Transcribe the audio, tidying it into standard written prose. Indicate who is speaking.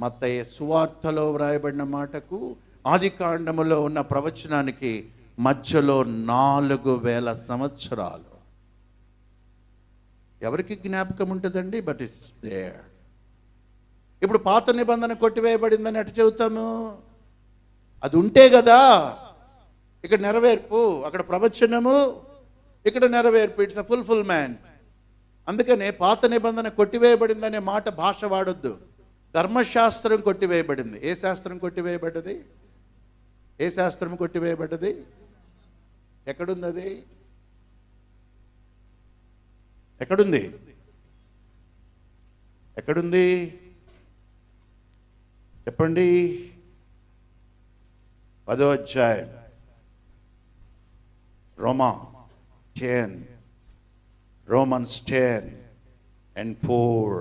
Speaker 1: మత్తయి సువార్తలో వ్రాయబడిన మాటకు ఆదికాండములో ఉన్న ప్రవచనానికి మధ్యలో 4000 సంవత్సరాలు. ఎవరికి జ్ఞాపకం ఉంటుందండి? But it's there. ఇప్పుడు పాత నిబంధన కొట్టివేయబడిందని అటు చెబుతాము. అది ఉంటే కదా ఇక్కడ నెరవేర్పు, అక్కడ ప్రవచనము, ఇక్కడ నెరవేర్పు. It's a fulfilment. అందుకనే పాత నిబంధన కొట్టివేయబడిందనే మాట భాష వాడొద్దు. ధర్మశాస్త్రం కొట్టివేయబడింది. ఏ శాస్త్రం కొట్టివేయబడ్డది? ఏ శాస్త్రం కొట్టివేయబడ్డది? ఎక్కడుంది అది? ఎక్కడుంది? ఎక్కడుంది చెప్పండి. 10వ అధ్యాయం Romans 10 and 4.